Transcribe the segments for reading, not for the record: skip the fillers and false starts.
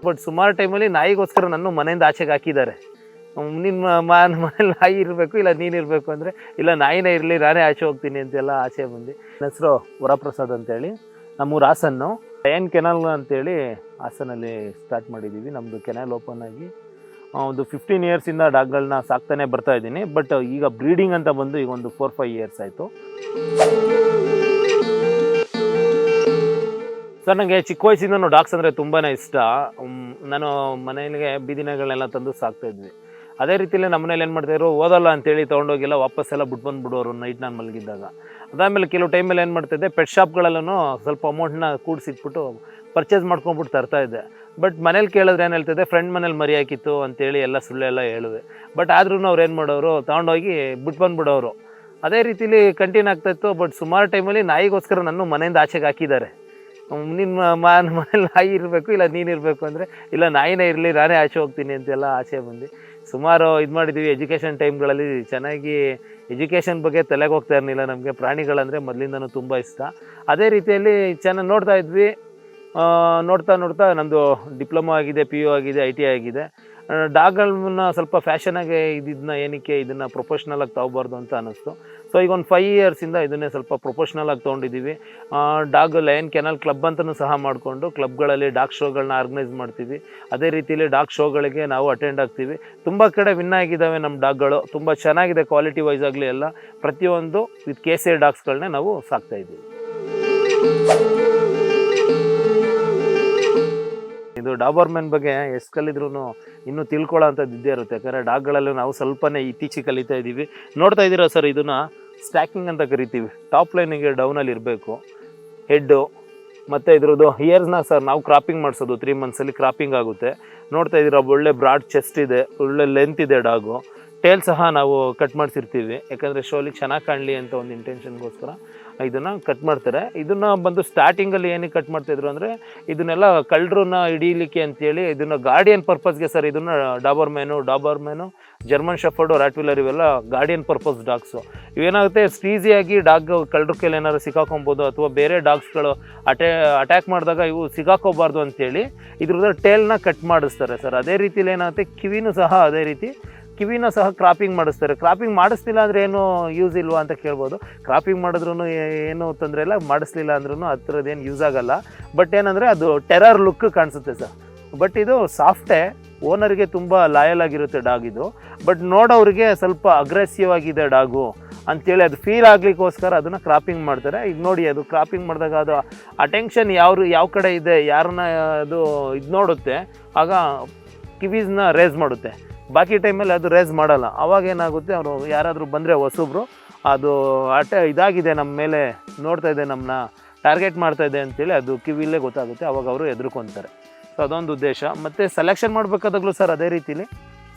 But ಸುಮಾರು ಟೈಮಲ್ಲಿ ನಾಯಿಗೋಸ್ಕರ ನನ್ನ ಮನೆಯಿಂದ ಆಚೆಗೆ ಹಾಕಿದ್ದಾರೆ. ನಿಮ್ಮ ಮನೇಲಿ ನಾಯಿ ಇರಬೇಕು, ಇಲ್ಲ ನೀನಿರಬೇಕು ಅಂದರೆ ಇಲ್ಲ ನಾಯಿನೇ ಇರಲಿ, ನಾನೇ ಆಚೆ ಹೋಗ್ತೀನಿ ಅಂತೆಲ್ಲ ಆಚೆ ಬಂದು. ನನ್ನ ಹೆಸರು ವರಪ್ರಸಾದ್ ಅಂತೇಳಿ, ನಮ್ಮೂರು ಹಾಸನ್ನು. ಲಯನ್ ಕೆನಾಲ್ ಅಂತೇಳಿ ಹಾಸನಲ್ಲಿ ಸ್ಟಾರ್ಟ್ ಮಾಡಿದ್ದೀವಿ. ನಮ್ಮದು ಕೆನಾಲ್ ಓಪನ್ ಆಗಿ ಒಂದು 15 ಇಯರ್ಸಿಂದ ಡಾಗ್ಗಳನ್ನ ಸಾಕ್ತಾನೆ ಬರ್ತಾ ಇದ್ದೀನಿ. ಬಟ್ ಈಗ ಬ್ರೀಡಿಂಗ್ ಅಂತ ಬಂದು ಈಗ ಒಂದು 4-5 ಇಯರ್ಸ್ ಆಯಿತು. ಸರ್, ನನಗೆ ಚಿಕ್ಕ ವಯಸ್ಸಿಂದನೂ ಡಾಗ್ಸ್ ಅಂದರೆ ತುಂಬಾ ಇಷ್ಟ. ನಾನು ಮನೆಯಲ್ಲಿಗೆ ಬೀದಿನಗಳನ್ನೆಲ್ಲ ತಂದು ಸಾಕ್ತಾಯಿದ್ವಿ. ಅದೇ ರೀತಿಯಲ್ಲೇ ನಮ್ಮ ಮನೇಲಿ ಏನು ಮಾಡ್ತಾಯಿದ್ರು, ಓದಲ್ಲ ಅಂತೇಳಿ ತೊಗೊಂಡೋಗಿಲ್ಲ ವಾಪಸ್ಸೆಲ್ಲ ಬಿಟ್ಟು ಬಂದುಬಿಡೋರು ನೈಟ್ ನಾನು ಮಲಗಿದ್ದಾಗ. ಅದಾದಮೇಲೆ ಕೆಲವು ಟೈಮಲ್ಲಿ ಏನು ಮಾಡ್ತಾಯಿದ್ದೆ, ಪೆಟ್ ಶಾಪ್ಗಳಲ್ಲೂ ಸ್ವಲ್ಪ ಅಮೌಂಟ್ನ ಕೂಡಿಸಿಟ್ಬಿಟ್ಟು ಪರ್ಚೇಸ್ ಮಾಡ್ಕೊಂಡ್ಬಿಟ್ಟು ತರ್ತಾಯಿದ್ದೆ. ಬಟ್ ಮನೇಲಿ ಕೇಳಿದ್ರೆ ಏನು ಹೇಳ್ತಿದ್ದೆ, ಫ್ರೆಂಡ್ ಮನೇಲಿ ಮರಿ ಹಾಕಿತ್ತು ಅಂತೇಳಿ ಎಲ್ಲ ಸುಳ್ಳೆಲ್ಲ ಹೇಳುವೆ. ಬಟ್ ಆದ್ರೂ ಅವ್ರು ಏನು ಮಾಡೋರು, ತೊಗೊಂಡೋಗಿ ಬಿಟ್ಟು ಬಂದುಬಿಡೋರು. ಅದೇ ರೀತಿಲಿ ಕಂಟಿನ್ಯೂ ಆಗ್ತಾಯಿತ್ತು. ಬಟ್ ಸುಮಾರು ಟೈಮಲ್ಲಿ ನಾಯಿಗೋಸ್ಕರ ನನ್ನ ಮನೆಯಿಂದ ಆಚೆಗೆ ಹಾಕಿದ್ದಾರೆ. ನಿಮ್ಮ ಮನೇಲಿ ನಾಯಿ ಇರಬೇಕು, ಇಲ್ಲ ನೀನಿರಬೇಕು ಅಂದರೆ ಇಲ್ಲ ನಾಯಿನೇ ಇರಲಿ, ನಾನೇ ಆಚೆ ಹೋಗ್ತೀನಿ ಅಂತೆಲ್ಲ ಆಚೆ ಬಂದು ಸುಮಾರು ಇದು ಮಾಡಿದ್ದೀವಿ. ಎಜುಕೇಷನ್ ಟೈಮ್ಗಳಲ್ಲಿ ಚೆನ್ನಾಗಿ ಎಜುಕೇಷನ್ ಬಗ್ಗೆ ತಲೆಗೆ ಹೋಗ್ತಾ ಇರಲಿಲ್ಲ. ನಮಗೆ ಪ್ರಾಣಿಗಳಂದರೆ ಮೊದಲಿಂದನೂ ತುಂಬ ಇಷ್ಟ. ಅದೇ ರೀತಿಯಲ್ಲಿ ಚೆನ್ನಾಗಿ ನೋಡ್ತಾ ಇದ್ವಿ. ನೋಡ್ತಾ ನಮ್ಮದು ಡಿಪ್ಲೊಮಾ ಆಗಿದೆ, PU ಆಗಿದೆ, IT ಆಗಿದೆ. ಡಾಗ್ಗಳನ್ನ ಸ್ವಲ್ಪ ಫ್ಯಾಷನಾಗಿ ಏನಕ್ಕೆ ಇದನ್ನು ಪ್ರೊಫೆಷ್ನಲಾಗಿ ತಗೋಬಾರ್ದು ಅಂತ ಅನ್ನಿಸ್ತು. ಸೊ ಈಗ ಒಂದು 5 ಇಯರ್ಸಿಂದ ಇದನ್ನೇ ಸ್ವಲ್ಪ ಪ್ರೊಫೆಷ್ನಲಾಗಿ ತೊಗೊಂಡಿದ್ದೀವಿ. ಡಾಗ್ ಲಯನ್ ಕೆನಾಲ್ ಕ್ಲಬ್ ಅಂತಲೂ ಸಹ ಮಾಡಿಕೊಂಡು ಕ್ಲಬ್ಗಳಲ್ಲಿ ಡಾಗ್ ಶೋಗಳನ್ನ ಆರ್ಗನೈಸ್ ಮಾಡ್ತೀವಿ. ಅದೇ ರೀತಿಯಲ್ಲಿ ಡಾಗ್ ಶೋಗಳಿಗೆ ನಾವು ಅಟೆಂಡ್ ಆಗ್ತೀವಿ. ತುಂಬ ಕಡೆ ವಿನ್ ಆಗಿದ್ದಾವೆ ನಮ್ಮ ಡಾಗ್ಗಳು. ತುಂಬ ಚೆನ್ನಾಗಿದೆ ಕ್ವಾಲಿಟಿ ವೈಸ್ ಆಗಲಿ ಎಲ್ಲ. ಪ್ರತಿಯೊಂದು ವಿತ್ KCA ಡಾಗ್ಸ್ಗಳನ್ನೇ ನಾವು ಸಾಕ್ತಾಯಿದ್ದೀವಿ. ಇದು ಡಾಬರ್ಮೆನ್ ಬಗ್ಗೆ ಎಷ್ಟು ಕಲಿದ್ರೂ ಇನ್ನೂ ತಿಳ್ಕೊಳ್ಳೋ ಅಂಥದ್ದು ಇದ್ದೇ ಇರುತ್ತೆ. ಯಾಕಂದರೆ ಡಾಗ್ಗಳಲ್ಲೂ ನಾವು ಸ್ವಲ್ಪನೇ ಇತ್ತೀಚೆಗೆ ಕಲಿತಾ ಇದ್ದೀವಿ. ನೋಡ್ತಾ ಇದ್ದೀರಾ ಸರ್, ಇದನ್ನು ಸ್ಟ್ಯಾಕಿಂಗ್ ಅಂತ ಕರಿತೀವಿ. ಟಾಪ್ ಲೈನಿಗೆ ಡೌನಲ್ಲಿ ಇರಬೇಕು ಹೆಡ್ಡು. ಮತ್ತು ಇದ್ರದ್ದು ಇಯರ್ಸ್ನ ಸರ್ ನಾವು ಕ್ರಾಪಿಂಗ್ ಮಾಡಿಸೋದು 3 ಮಂತ್ಸಲ್ಲಿ ಕ್ರಾಪಿಂಗ್ ಆಗುತ್ತೆ. ನೋಡ್ತಾ ಇದ್ದೀರಾ, ಒಳ್ಳೆ ಬ್ರಾಡ್ ಚೆಸ್ಟ್ ಇದೆ, ಒಳ್ಳೆ ಲೆಂತ್ ಇದೆ ಡಾಗು. ಟೇಲ್ ಸಹ ನಾವು ಕಟ್ ಮಾಡಿಸಿರ್ತೀವಿ. ಯಾಕಂದರೆ ಶೋಲಿ ಚೆನ್ನಾಗಿ ಕಾಣಲಿ ಅಂತ ಒಂದು ಇಂಟೆನ್ಷನ್ಗೋಸ್ಕರ ಇದನ್ನು ಕಟ್ ಮಾಡ್ತಾರೆ. ಇದನ್ನು ಬಂದು ಸ್ಟಾರ್ಟಿಂಗಲ್ಲಿ ಏನಕ್ಕೆ ಕಟ್ ಮಾಡ್ತಾಯಿದ್ರು ಅಂದರೆ, ಇದನ್ನೆಲ್ಲ ಕಳ್ಳರನ್ನ ಹಿಡೀಲಿಕ್ಕೆ ಅಂತೇಳಿ ಇದನ್ನು ಗಾರ್ಡಿಯನ್ ಪರ್ಪಸ್ಗೆ ಸರ್. ಇದನ್ನು ಡಾಬರ್ಮ್ಯಾನು, ಜರ್ಮನ್ ಶೆಫರ್ಡು, ರಾಟ್ವಿಲ್ಲರ್ ಇವೆಲ್ಲ ಗಾರ್ಡಿಯನ್ ಪರ್ಪಸ್ ಡಾಗ್ಸು. ಇವೇನಾಗುತ್ತೆ, ಈಸಿಯಾಗಿ ಡಾಗ್ ಕಳ್ಳರ ಕೈಲಿ ಏನಾದ್ರು ಸಿಕ್ಕಾಕೊಬೋದು, ಅಥವಾ ಬೇರೆ ಡಾಗ್ಸ್ಗಳು ಅಟ್ಯಾಕ್ ಮಾಡಿದಾಗ ಇವು ಸಿಗಾಕೋಬಾರ್ದು ಅಂತೇಳಿ ಇದ್ರದ್ದು ಟೇಲ್ನ ಕಟ್ ಮಾಡಿಸ್ತಾರೆ ಸರ್. ಅದೇ ರೀತಿಲಿ ಏನಾಗುತ್ತೆ, ಕಿವಿನೂ ಸಹ ಅದೇ ರೀತಿ ಕಿವಿನ ಸಹ ಕ್ರಾಪಿಂಗ್ ಮಾಡಿಸ್ತಾರೆ. ಕ್ರಾಪಿಂಗ್ ಮಾಡಿಸ್ಲಿಲ್ಲ ಅಂದರೆ ಏನು ಯೂಸ್ ಇಲ್ವಾ ಅಂತ ಕೇಳ್ಬೋದು. ಕ್ರಾಪಿಂಗ್ ಮಾಡಿದ್ರೂ ಏನು ತೊಂದರೆ ಇಲ್ಲ, ಮಾಡಿಸ್ಲಿಲ್ಲ ಅಂದ್ರೂ ಆ ಥರದ್ದೇನು ಯೂಸ್ ಆಗೋಲ್ಲ. ಬಟ್ ಏನಂದರೆ ಅದು ಟೆರರ್ ಲುಕ್ ಕಾಣಿಸುತ್ತೆ ಸರ್. ಬಟ್ ಇದು ಸಾಫ್ಟೇ, ಓನರ್ಗೆ ತುಂಬ ಲಾಯಲ್ ಆಗಿರುತ್ತೆ ಡಾಗ್ ಇದು. ಬಟ್ ನೋಡೋರಿಗೆ ಸ್ವಲ್ಪ ಅಗ್ರೆಸಿವ್ ಆಗಿದೆ ಡಾಗು ಅಂಥೇಳಿ ಅದು ಫೀಲ್ ಆಗಲಿಕ್ಕೋಸ್ಕರ ಅದನ್ನು ಕ್ರಾಪಿಂಗ್ ಮಾಡ್ತಾರೆ. ಈಗ ನೋಡಿ, ಅದು ಕ್ರಾಪಿಂಗ್ ಮಾಡಿದಾಗ ಅದು ಅಟೆನ್ಷನ್ ಯಾವ ಕಡೆ ಇದೆ, ಯಾರನ್ನ ಅದು ಇದು ನೋಡುತ್ತೆ, ಆಗ ಕಿವೀಸ್ನ ರೇಸ್ ಮಾಡುತ್ತೆ. ಬಾಕಿ ಟೈಮಲ್ಲಿ ಅದು ರೇಸ್ ಮಾಡಲ್ಲ. ಅವಾಗ ಏನಾಗುತ್ತೆ, ಅವರು ಯಾರಾದರೂ ಬಂದರೆ ಹೊಸಬ್ರು, ಅದು ಇದಾಗಿದೆ ನಮ್ಮ ಮೇಲೆ, ನೋಡ್ತಾ ಇದೆ, ನಮ್ಮನ್ನ ಟಾರ್ಗೆಟ್ ಮಾಡ್ತಾ ಇದೆ ಅಂತೇಳಿ ಅದು ಕಿವಿಲೇ ಗೊತ್ತಾಗುತ್ತೆ. ಅವಾಗ ಅವರು ಎದುರ್ಕೊತಾರೆ. ಸೊ ಅದೊಂದು ಉದ್ದೇಶ. ಮತ್ತು ಸೆಲೆಕ್ಷನ್ ಮಾಡಬೇಕಾದಾಗಲೂ ಸರ್ ಅದೇ ರೀತಿಲಿ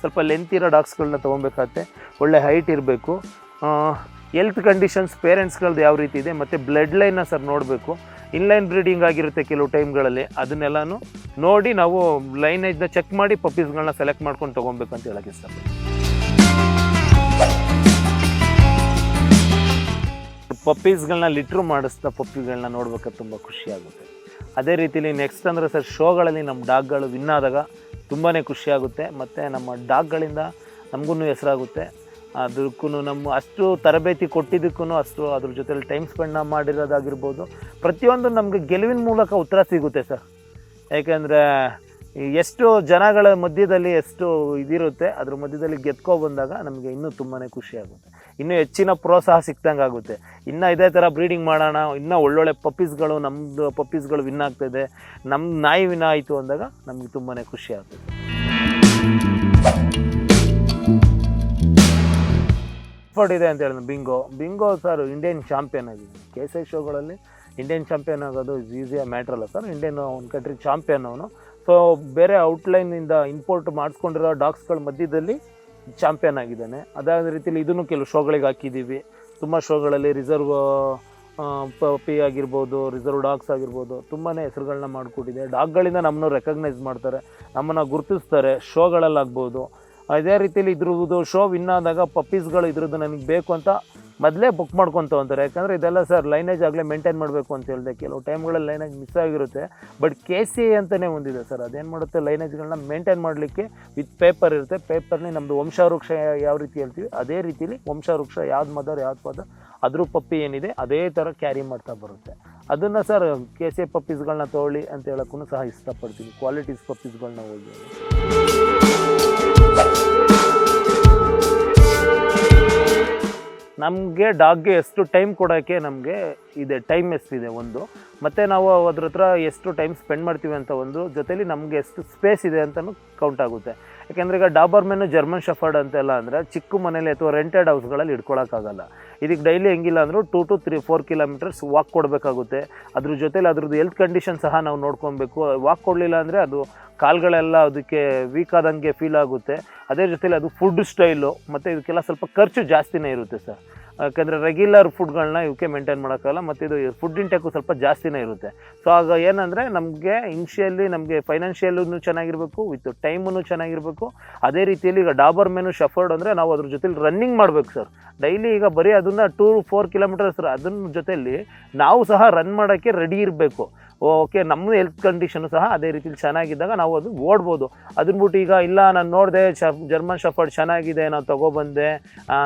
ಸ್ವಲ್ಪ ಲೆಂತ್ ಇರೋ ಡಾಗ್ಸ್ಗಳನ್ನ ತೊಗೊಬೇಕಾಗತ್ತೆ. ಒಳ್ಳೆ ಹೈಟ್ ಇರಬೇಕು. ಹೆಲ್ತ್ ಕಂಡೀಷನ್ಸ್ ಪೇರೆಂಟ್ಸ್ಗಳದ್ದು ಯಾವ ರೀತಿ ಇದೆ, ಮತ್ತು ಬ್ಲಡ್ ಲೈನ್ನ ಸರ್ ನೋಡಬೇಕು. ಇನ್ಲೈನ್ ಬ್ರೀಡಿಂಗ್ ಆಗಿರುತ್ತೆ ಕೆಲವು ಟೈಮ್ಗಳಲ್ಲಿ. ಅದನ್ನೆಲ್ಲನೂ ನೋಡಿ ನಾವು ಲೈನೇಜ್ನ ಚೆಕ್ ಮಾಡಿ ಪಪ್ಪೀಸ್ಗಳನ್ನ ಸೆಲೆಕ್ಟ್ ಮಾಡ್ಕೊಂಡು ತೊಗೊಬೇಕಂತ ಹೇಳೋಕ್ಕೆ ಇಷ್ಟಪಡ್ತೀನಿ. ಪಪ್ಪೀಸ್ಗಳನ್ನ ಲಿಟ್ರು ಮಾಡಿಸ್ತಾ ಪಪ್ಪೀಗಳನ್ನ ನೋಡ್ಬೇಕಾದ್ರೆ ತುಂಬ ಖುಷಿಯಾಗುತ್ತೆ. ಅದೇ ರೀತಿಲಿ ನೆಕ್ಸ್ಟ್ ಅಂದರೆ ಸರ್, ಶೋಗಳಲ್ಲಿ ನಮ್ಮ ಡಾಗ್ಗಳು ವಿನ್ ಆದಾಗ ತುಂಬಾ ಖುಷಿಯಾಗುತ್ತೆ. ಮತ್ತು ನಮ್ಮ ಡಾಗ್ಗಳಿಂದ ನಮಗೂ ಹೆಸರಾಗುತ್ತೆ. ಅದಕ್ಕೂ ನಮ್ಮ ಅಷ್ಟು ತರಬೇತಿ ಕೊಟ್ಟಿದ್ದಕ್ಕೂ ಅಷ್ಟು ಅದ್ರ ಜೊತೆಲಿ ಟೈಮ್ ಸ್ಪೆಂಡ್ ಮಾಡಿರೋದಾಗಿರ್ಬೋದು, ಪ್ರತಿಯೊಂದು ನಮಗೆ ಗೆಲುವಿನ ಮೂಲಕ ಉತ್ತರ ಸಿಗುತ್ತೆ ಸರ್. ಯಾಕೆಂದರೆ ಎಷ್ಟು ಜನಗಳ ಮಧ್ಯದಲ್ಲಿ ಎಷ್ಟು ಇದಿರುತ್ತೆ, ಅದ್ರ ಮಧ್ಯದಲ್ಲಿ ಬಂದಾಗ ನಮಗೆ ಇನ್ನೂ ತುಂಬಾ ಖುಷಿಯಾಗುತ್ತೆ. ಇನ್ನೂ ಹೆಚ್ಚಿನ ಪ್ರೋತ್ಸಾಹ ಸಿಕ್ತಂಗೆ ಆಗುತ್ತೆ. ಇನ್ನೂ ಇದೇ ಥರ ಬ್ರೀಡಿಂಗ್ ಮಾಡೋಣ, ಇನ್ನೂ ಒಳ್ಳೊಳ್ಳೆ ಪಪ್ಪೀಸ್ಗಳು, ನಮ್ಮದು ಪಪ್ಪೀಸ್ಗಳು ವಿನ್ ಆಗ್ತಾಯಿದೆ, ನಮ್ಮ ನಾಯಿ ವಿನ್ ಆಯಿತು ಅಂದಾಗ ನಮಗೆ ತುಂಬಾ ಖುಷಿ ಆಗ್ತದೆ. ಇದೆ ಅಂತ ಹೇಳಿದ್ರು ಬಿಂಗೋ ಸರ್, ಇಂಡಿಯನ್ ಚಾಂಪಿಯನ್ ಆಗಿದೆ. KCA ಶೋಗಳಲ್ಲಿ ಇಂಡಿಯನ್ ಚಾಂಪಿಯನ್ ಆಗೋದು ಈಸಿಯ ಮ್ಯಾಟ್ರ್ ಅಲ್ಲ ಸರ್. ಇಂಡಿಯನ್ ಒಂದು ಕಂಟ್ರಿ ಚಾಂಪಿಯನ್ ಅವನು. ಸೊ ಬೇರೆ ಔಟ್ಲೈನಿಂದ ಇಂಪೋರ್ಟ್ ಮಾಡಿಸ್ಕೊಂಡಿರೋ ಡಾಗ್ಸ್ಗಳ ಮಧ್ಯದಲ್ಲಿ ಚಾಂಪಿಯನ್ ಆಗಿದ್ದಾನೆ. ಅದಾದ ರೀತಿಯಲ್ಲಿ ಇದನ್ನು ಕೆಲವು ಶೋಗಳಿಗೆ ಹಾಕಿದ್ದೀವಿ. ತುಂಬ ಶೋಗಳಲ್ಲಿ ರಿಸರ್ವ್ ಪಪ್ಪಿ ಆಗಿರ್ಬೋದು, ರಿಸರ್ವ್ ಡಾಗ್ಸ್ ಆಗಿರ್ಬೋದು, ತುಂಬಾ ಹೆಸರುಗಳನ್ನ ಮಾಡಿಕೊಟ್ಟಿದೆ. ಡಾಗ್ಗಳಿಂದ ನಮ್ಮನ್ನು ರೆಕಗ್ನೈಸ್ ಮಾಡ್ತಾರೆ, ನಮ್ಮನ್ನು ಗುರುತಿಸ್ತಾರೆ ಶೋಗಳಲ್ಲಾಗ್ಬೋದು. ಅದೇ ರೀತಿಯಲ್ಲಿ ಇದ್ರದ್ದು ಶೋ ವಿನ್ ಆದಾಗ ಪಪ್ಪೀಸ್ಗಳು ಇದ್ರದ್ದು ನನಗೆ ಬೇಕು ಅಂತ ಮೊದಲೇ ಬುಕ್ ಮಾಡ್ಕೊತ ಅಂತಾರೆ. ಯಾಕಂದರೆ ಇದೆಲ್ಲ ಸರ್ ಲೈನೇಜ್ ಆಗಲೇ ಮೇಂಟೈನ್ ಮಾಡಬೇಕು ಅಂತ ಹೇಳಿದೆ. ಕೆಲವು ಟೈಮ್ಗಳಲ್ಲಿ ಲೈನೇಜ್ ಮಿಸ್ ಆಗಿರುತ್ತೆ. ಬಟ್ KCA ಅಂತಲೇ ಒಂದಿದೆ ಸರ್, ಅದೇನು ಮಾಡುತ್ತೆ ಲೈನೇಜ್ಗಳನ್ನ ಮೇಂಟೈನ್ ಮಾಡಲಿಕ್ಕೆ ವಿತ್ ಪೇಪರ್ ಇರುತ್ತೆ. ಪೇಪರ್ನೇ ನಮ್ಮದು ವಂಶವೃಕ್ಷ ಯಾವ ರೀತಿ ಹೇಳ್ತೀವಿ ಅದೇ ರೀತಿಲಿ ವಂಶವೃಕ್ಷ ಯಾವ್ದು ಮದರ್ ಯಾವ್ದು ಫಾದರ್ ಅದ್ರ ಪಪ್ಪಿ ಏನಿದೆ ಅದೇ ಥರ ಕ್ಯಾರಿ ಮಾಡ್ತಾ ಬರುತ್ತೆ. ಅದನ್ನು ಸರ್ KCA ಪಪ್ಪೀಸ್ಗಳನ್ನ ತೊಗೊಳ್ಳಿ ಅಂತ ಹೇಳೋಕ್ಕೂ ಸಹ ಇಷ್ಟಪಡ್ತೀನಿ. ಕ್ವಾಲಿಟೀಸ್ ಪಪ್ಪೀಸ್ಗಳನ್ನ ಹೋಗಿ ನಮಗೆ ಡಾಗ್ಗೆ ಎಷ್ಟು ಟೈಮ್ ಕೊಡೋಕ್ಕೆ ನಮಗೆ ಇದೆ, ಟೈಮ್ ಎಷ್ಟಿದೆ ಒಂದು, ಮತ್ತು ನಾವು ಅದ್ರ ಹತ್ರ ಎಷ್ಟು ಟೈಮ್ ಸ್ಪೆಂಡ್ ಮಾಡ್ತೀವಿ ಅಂತ ಒಂದು, ಜೊತೆಲಿ ನಮಗೆ ಎಷ್ಟು ಸ್ಪೇಸ್ ಇದೆ ಅಂತಲೂ ಕೌಂಟ್ ಆಗುತ್ತೆ. ಯಾಕೆಂದರೆ ಈಗ ಡಾಬರ್ಮೆನ್ನು ಜರ್ಮನ್ ಶಫರ್ಡ್ ಅಂತೆಲ್ಲ ಅಂದರೆ ಚಿಕ್ಕ ಮನೇಲಿ ಅಥವಾ ರೆಂಟೆಡ್ ಹೌಸ್ಗಳಲ್ಲಿ ಇಟ್ಕೊಳ್ಳೋಕ್ಕಾಗಲ್ಲ. ಇದಕ್ಕೆ ಡೈಲಿ ಹೆಂಗಿಲ್ಲ ಅಂದರೂ 2 to 4 ಕಿಲೋಮೀಟರ್ಸ್ ವಾಕ್ ಕೊಡಬೇಕಾಗುತ್ತೆ. ಅದ್ರ ಜೊತೆಲಿ ಅದ್ರದ್ದು ಹೆಲ್ತ್ ಕಂಡೀಷನ್ ಸಹ ನಾವು ನೋಡ್ಕೊಬೇಕು. ವಾಕ್ ಕೊಡಲಿಲ್ಲ ಅಂದರೆ ಅದು ಕಾಲುಗಳೆಲ್ಲ ಅದಕ್ಕೆ ವೀಕ್ ಆದಂಗೆ ಫೀಲ್ ಆಗುತ್ತೆ. ಅದೇ ಜೊತೆಲಿ ಅದು ಫುಡ್ ಸ್ಟೈಲು ಮತ್ತು ಇದಕ್ಕೆಲ್ಲ ಸ್ವಲ್ಪ ಖರ್ಚು ಜಾಸ್ತಿನೇ ಇರುತ್ತೆ ಸರ್. ಯಾಕಂದರೆ ರೆಗ್ಯುಲರ್ ಫುಡ್ಗಳನ್ನ ಇವಕ್ಕೆ ಮೇಂಟೈನ್ ಮಾಡೋಕ್ಕಾಗಲ್ಲ, ಮತ್ತು ಇದು ಫುಡ್ ಇಂಟೇಕು ಸ್ವಲ್ಪ ಜಾಸ್ತಿನೇ ಇರುತ್ತೆ. ಸೊ ಆಗ ಏನಂದರೆ ನಮಗೆ ಇನಿಷಿಯಲಿ ನಮಗೆ ಫೈನಾನ್ಷಿಯಲ್ಲೂ ಚೆನ್ನಾಗಿರಬೇಕು, ವಿತ್ ಟೈಮೂ ಚೆನ್ನಾಗಿರಬೇಕು. ಅದೇ ರೀತಿಯಲ್ಲಿ ಈಗ ಡಾಬರ್ಮೆನು ಶಫರ್ಡ್ ಅಂದರೆ ನಾವು ಅದ್ರ ಜೊತೆಲಿ ರನ್ನಿಂಗ್ ಮಾಡಬೇಕು ಸರ್. ಡೈಲಿ ಈಗ ಬರೀ ಅದನ್ನು 2 to 4 ಕಿಲೋಮೀಟರ್ಸ್ ಅದನ್ನ ಜೊತೆಯಲ್ಲಿ ನಾವು ಸಹ ರನ್ ಮಾಡೋಕ್ಕೆ ರೆಡಿ ಇರಬೇಕು. ಓಕೆ, ನಮ್ಮ ಹೆಲ್ತ್ ಕಂಡೀಷನು ಸಹ ಅದೇ ರೀತಿಲಿ ಚೆನ್ನಾಗಿದ್ದಾಗ ನಾವು ಅದು ಓಡ್ಬೋದು. ಅದನ್ನ ಬಿಟ್ಟು ಈಗ ಇಲ್ಲ ನಾನು ನೋಡಿದೆ ಜರ್ಮನ್ ಶಫರ್ಡ್ ಚೆನ್ನಾಗಿದೆ ನಾನು ತೊಗೊಬಂದೆ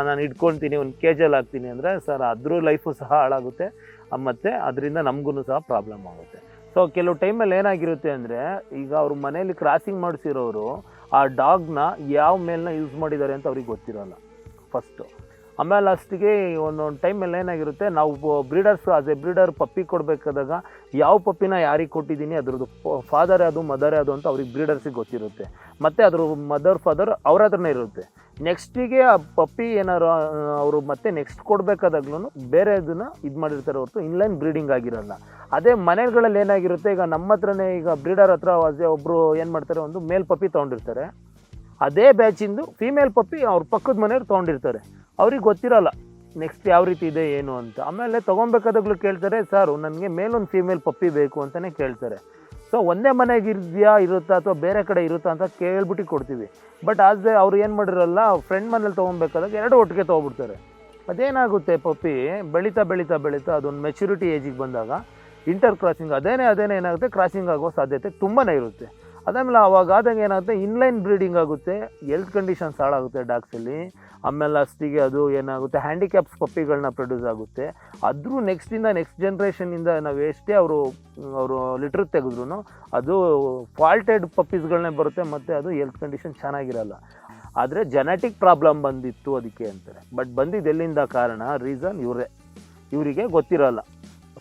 ನಾನು ಇಟ್ಕೊಳ್ತೀನಿ ಒಂದು ಕೇಜಲ್ಲಿ ಹಾಕ್ತೀನಿ ಅಂದರೆ ಸರ್ ಅದ್ರ ಲೈಫು ಸಹ ಹಾಳಾಗುತ್ತೆ, ಮತ್ತು ಅದರಿಂದ ನಮಗೂ ಸಹ ಪ್ರಾಬ್ಲಮ್ ಆಗುತ್ತೆ. ಸೊ ಕೆಲವು ಟೈಮಲ್ಲಿ ಏನಾಗಿರುತ್ತೆ ಅಂದರೆ ಈಗ ಅವ್ರ ಮನೇಲಿ ಕ್ರಾಸಿಂಗ್ ಮಾಡಿಸಿರೋರು ಆ ಡಾಗ್ನ ಯಾವ ಮೇಲ್ನ ಯೂಸ್ ಮಾಡಿದ್ದಾರೆ ಅಂತ ಅವ್ರಿಗೆ ಗೊತ್ತಿರೋಲ್ಲ ಫಸ್ಟು. ಆಮೇಲೆ ಲಾಸ್ಟಿಗೆ ಒಂದೊಂದು ಟೈಮಲ್ಲಿ ಏನಾಗಿರುತ್ತೆ, ನಾವು ಬ್ರೀಡರ್ಸ್ ಆಸ್ ಎ ಬ್ರೀಡರ್ ಪಪ್ಪಿ ಕೊಡಬೇಕಾದಾಗ ಯಾವ ಪಪ್ಪಿನ ಯಾರಿಗೆ ಕೊಟ್ಟಿದ್ದೀನಿ ಅದ್ರದ್ದು ಫಾದರ್ ಯಾವುದು ಮದರ್ ಯಾವುದು ಅಂತ ಅವ್ರಿಗೆ ಬ್ರೀಡರ್ಸಿಗೆ ಗೊತ್ತಿರುತ್ತೆ. ಮತ್ತು ಅದ್ರ ಮದರ್ ಫಾದರ್ ಅವ್ರ ಹತ್ರನೇ ಇರುತ್ತೆ. ನೆಕ್ಸ್ಟಿಗೆ ಆ ಪಪ್ಪಿ ಏನಾರು ಅವರು ಮತ್ತೆ ನೆಕ್ಸ್ಟ್ ಕೊಡಬೇಕಾದಾಗ್ಲೂ ಬೇರೆ ಇದನ್ನು ಇದು ಮಾಡಿರ್ತಾರೆ ಹೊರತು ಇನ್ಲೈನ್ ಬ್ರೀಡಿಂಗ್ ಆಗಿರೋಲ್ಲ. ಅದೇ ಮನೆಗಳಲ್ಲಿ ಏನಾಗಿರುತ್ತೆ, ಈಗ ನಮ್ಮ ಹತ್ರನೇ ಈಗ ಬ್ರೀಡರ್ ಹತ್ರ ಒಬ್ಬರು ಏನು ಮಾಡ್ತಾರೆ, ಒಂದು ಮೇಲ್ ಪಪ್ಪಿ ತೊಗೊಂಡಿರ್ತಾರೆ, ಅದೇ ಬ್ಯಾಚಿಂದು ಫೀಮೇಲ್ ಪಪ್ಪಿ ಅವ್ರ ಪಕ್ಕದ ಮನೆಯವ್ರು ತೊಗೊಂಡಿರ್ತಾರೆ. ಅವ್ರಿಗೆ ಗೊತ್ತಿರೋಲ್ಲ ನೆಕ್ಸ್ಟ್ ಯಾವ ರೀತಿ ಇದೆ ಏನು ಅಂತ. ಆಮೇಲೆ ತೊಗೊಬೇಕಾದಾಗಲೂ ಕೇಳ್ತಾರೆ, ಸರ್ ನನಗೆ ಮೇಲೊಂದು ಫೀಮೇಲ್ ಪಪ್ಪಿ ಬೇಕು ಅಂತಲೇ ಕೇಳ್ತಾರೆ. ಸೊ ಒಂದೇ ಮನೆಗೆ ಇರುತ್ತಾ ಅಥವಾ ಬೇರೆ ಕಡೆ ಇರುತ್ತಾ ಅಂತ ಕೇಳ್ಬಿಟ್ಟು ಕೊಡ್ತೀವಿ. ಬಟ್ ಆದರೆ ಅವ್ರು ಏನು ಮಾಡಿರಲ್ಲ, ಫ್ರೆಂಡ್ ಮನೇಲಿ ತೊಗೊಬೇಕಾದಾಗ 2 ಒಟ್ಟಿಗೆ ತೊಗೊಬಿಡ್ತಾರೆ. ಅದೇನಾಗುತ್ತೆ, ಪಪ್ಪಿ ಬೆಳೀತಾ ಬೆಳೀತಾ ಬೆಳೀತಾ ಅದೊಂದು ಮೆಚುರಿಟಿ ಏಜಿಗೆ ಬಂದಾಗ ಇಂಟರ್ ಕ್ರಾಸಿಂಗ್ ಅದೇನೇ ಏನಾಗುತ್ತೆ, ಕ್ರಾಸಿಂಗ್ ಆಗೋ ಸಾಧ್ಯತೆ ತುಂಬಾ ಇರುತ್ತೆ. ಅದಾದಮೇಲೆ ಅವಾಗಾದಾಗ ಏನಾಗುತ್ತೆ, ಇನ್ಲೈನ್ ಬ್ರೀಡಿಂಗ್ ಆಗುತ್ತೆ, ಹೆಲ್ತ್ ಕಂಡೀಷನ್ಸ್ ಹಾಳಾಗುತ್ತೆ ಡಾಗ್ಸಲ್ಲಿ. ಆಮೇಲೆ ಲಾಸ್ಟಿಗೆ ಅದು ಏನಾಗುತ್ತೆ, ಹ್ಯಾಂಡಿಕ್ಯಾಪ್ಸ್ ಪಪ್ಪಿಗಳನ್ನ ಪ್ರೊಡ್ಯೂಸ್ ಆಗುತ್ತೆ. ಅದ್ರೂ ನೆಕ್ಸ್ಟ್ ಜನ್ರೇಷನಿಂದ ನಾವು ಎಷ್ಟೇ ಅವರು ಲಿಟ್ರ್ ತೆಗೆದ್ರೂ ಅದು ಫಾಲ್ಟೆಡ್ ಪಪ್ಪೀಸ್ಗಳನ್ನೇ ಬರುತ್ತೆ, ಮತ್ತು ಅದು ಹೆಲ್ತ್ ಕಂಡೀಷನ್ ಚೆನ್ನಾಗಿರಲ್ಲ. ಆದರೆ ಜೆನೆಟಿಕ್ ಪ್ರಾಬ್ಲಮ್ ಬಂದಿತ್ತು ಅದಕ್ಕೆ ಅಂತಾರೆ. ಬಟ್ ಬಂದಿದ್ದು ಎಲ್ಲಿಂದ ಕಾರಣ, ರೀಸನ್ ಇವರಿಗೆ ಗೊತ್ತಿರೋಲ್ಲ.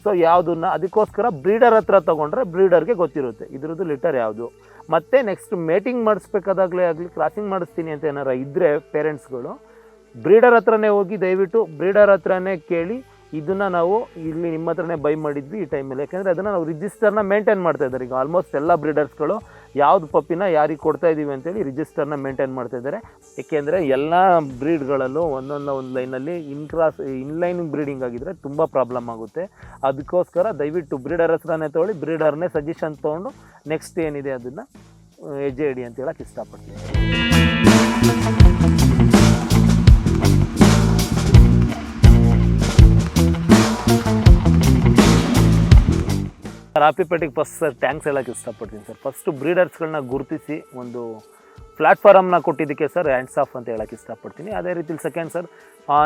ಸೊ ಯಾವುದನ್ನ ಅದಕ್ಕೋಸ್ಕರ ಬ್ರೀಡರ್ ಹತ್ರ ತೊಗೊಂಡ್ರೆ ಬ್ರೀಡರ್ಗೆ ಗೊತ್ತಿರುತ್ತೆ ಇದ್ರದ್ದು ಲಿಟರ್ ಯಾವುದು. ಮತ್ತು ನೆಕ್ಸ್ಟ್ ಮೇಟಿಂಗ್ ಮಾಡಿಸ್ಬೇಕಾದಾಗಲೇ ಆಗಲಿ, ಕ್ರಾಸಿಂಗ್ ಮಾಡಿಸ್ತೀನಿ ಅಂತ ಏನಾರು ಇದ್ದರೆ ಪೇರೆಂಟ್ಸ್ಗಳು ಬ್ರೀಡರ್ ಹತ್ರನೇ ಹೋಗಿ ದಯವಿಟ್ಟು ಬ್ರೀಡರ್ ಹತ್ರನೇ ಕೇಳಿ, ಇದನ್ನು ನಾವು ಇಲ್ಲಿ ನಿಮ್ಮ ಹತ್ರನೇ ಬೈ ಮಾಡಿದ್ವಿ ಈ ಟೈಮಲ್ಲಿ. ಯಾಕೆಂದರೆ ಅದನ್ನು ನಾವು ರಿಜಿಸ್ಟರ್ನ ಮೇಂಟೈನ್ ಮಾಡ್ತಾಯಿದ್ದಾರೆ. ಈಗ ಆಲ್ಮೋಸ್ಟ್ ಎಲ್ಲ ಬ್ರೀಡರ್ಸ್ಗಳು ಯಾವ್ದು ಪಪ್ಪಿನ ಯಾರಿಗೆ ಕೊಡ್ತಾ ಇದ್ದೀವಿ ಅಂತೇಳಿ ರಿಜಿಸ್ಟರ್ನ ಮೇಂಟೈನ್ ಮಾಡ್ತಾಯಿದ್ದಾರೆ. ಏಕೆಂದರೆ ಎಲ್ಲ ಬ್ರೀಡ್ಗಳಲ್ಲೂ ಒಂದು ಲೈನಲ್ಲಿ ಇನ್ಲೈನ್ ಬ್ರೀಡಿಂಗ್ ಆಗಿದ್ದರೆ ತುಂಬ ಪ್ರಾಬ್ಲಮ್ ಆಗುತ್ತೆ. ಅದಕ್ಕೋಸ್ಕರ ದಯವಿಟ್ಟು ಬ್ರೀಡರ್ ಹತ್ರನೇ ತೊಗೊಳ್ಳಿ, ಬ್ರೀಡರ್ನೇ ಸಜೆಷನ್ ತೊಗೊಂಡು ನೆಕ್ಸ್ಟ್ ಏನಿದೆ ಅದನ್ನು ಹೆಜ್ಜೆ ಇಡಿ ಅಂತ ಹೇಳಕ್ಕೆ ಇಷ್ಟಪಡ್ತೀನಿ. ರಾಪಿಪೇಟೆಗೆ ಫಸ್ಟ್ ಸರ್ ಥ್ಯಾಂಕ್ಸ್ ಹೇಳೋಕ್ಕೆ ಇಷ್ಟಪಡ್ತೀನಿ ಸರ್. ಫಸ್ಟು ಬ್ರೀಡರ್ಸ್ಗಳನ್ನ ಗುರುತಿಸಿ ಒಂದು ಪ್ಲ್ಯಾಟ್ಫಾರಮ್ನ ಕೊಟ್ಟಿದ್ದಕ್ಕೆ ಸರ್ ಹ್ಯಾಂಡ್ಸ್ ಆಫ್ ಅಂತ ಹೇಳೋಕ್ಕೆ ಇಷ್ಟಪಡ್ತೀನಿ. ಅದೇ ರೀತಿಲಿ ಸೆಕೆಂಡ್ ಸರ್,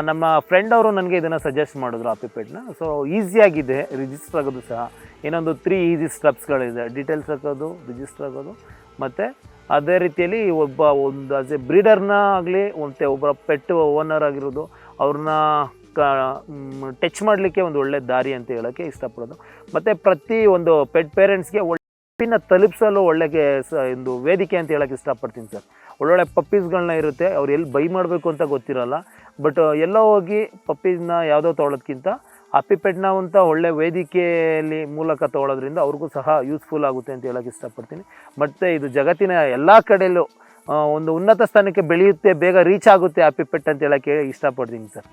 ನಮ್ಮ ಫ್ರೆಂಡ್ ಅವರು ನನಗೆ ಇದನ್ನು ಸಜೆಸ್ಟ್ ಮಾಡಿದ್ರು ರಾಪಿಪೇಟ್ನ. ಸೊ ಈಸಿಯಾಗಿದೆ ರಿಜಿಸ್ಟರ್ ಆಗೋದು ಸಹ. ಇನ್ನೊಂದು 3 ಈಸಿ ಸ್ಟೆಪ್ಸ್ಗಳಿದೆ, ಡೀಟೇಲ್ಸ್ ಹಾಕೋದು, ರಿಜಿಸ್ಟರ್ ಆಗೋದು, ಮತ್ತು ಅದೇ ರೀತಿಯಲ್ಲಿ ಒಂದು ಆಸ್ ಎ ಬ್ರೀಡರ್ನ ಆಗಲಿ ಮತ್ತು ಒಬ್ಬರ ಪೆಟ್ ಓನರ್ ಆಗಿರೋದು ಅವ್ರನ್ನ ಟಚ್ ಮಾಡಲಿಕ್ಕೆ ಒಂದು ಒಳ್ಳೆ ದಾರಿ ಅಂತ ಹೇಳೋಕ್ಕೆ ಇಷ್ಟಪಡೋದು. ಮತ್ತು ಪ್ರತಿ ಒಂದು ಪೆಟ್ ಪೇರೆಂಟ್ಸ್ಗೆ ಪಪ್ಪಿನ ತಲುಪಿಸಲು ಒಂದು ವೇದಿಕೆ ಅಂತ ಹೇಳೋಕ್ಕೆ ಇಷ್ಟಪಡ್ತೀನಿ ಸರ್. ಒಳ್ಳೊಳ್ಳೆ ಪಪ್ಪೀಸ್ಗಳನ್ನ ಇರುತ್ತೆ, ಅವ್ರು ಎಲ್ಲಿ ಬೈ ಮಾಡಬೇಕು ಅಂತ ಗೊತ್ತಿರೋಲ್ಲ. ಬಟ್ ಎಲ್ಲೋ ಹೋಗಿ ಪಪ್ಪೀಸ್ನ ಯಾವುದೋ ತೊಗೊಳೋದ್ಕಿಂತ ಅಪ್ಪಿಪೆಟ್ನ ಅಂತ ಒಳ್ಳೆ ವೇದಿಕೆಯಲ್ಲಿ ಮೂಲಕ ತೊಗೊಳೋದ್ರಿಂದ ಅವ್ರಿಗೂ ಸಹ ಯೂಸ್ಫುಲ್ ಆಗುತ್ತೆ ಅಂತ ಹೇಳೋಕ್ಕೆ ಇಷ್ಟಪಡ್ತೀನಿ. ಮತ್ತು ಇದು ಜಗತ್ತಿನ ಎಲ್ಲ ಕಡೆಯಲ್ಲೂ ಒಂದು ಉನ್ನತ ಸ್ಥಾನಕ್ಕೆ ಬೆಳೆಯುತ್ತೆ, ಬೇಗ ರೀಚ್ ಆಗುತ್ತೆ ಅಪ್ಪಿಪೆಟ್ ಅಂತ ಹೇಳೋಕ್ಕೆ ಇಷ್ಟಪಡ್ತೀನಿ ಸರ್.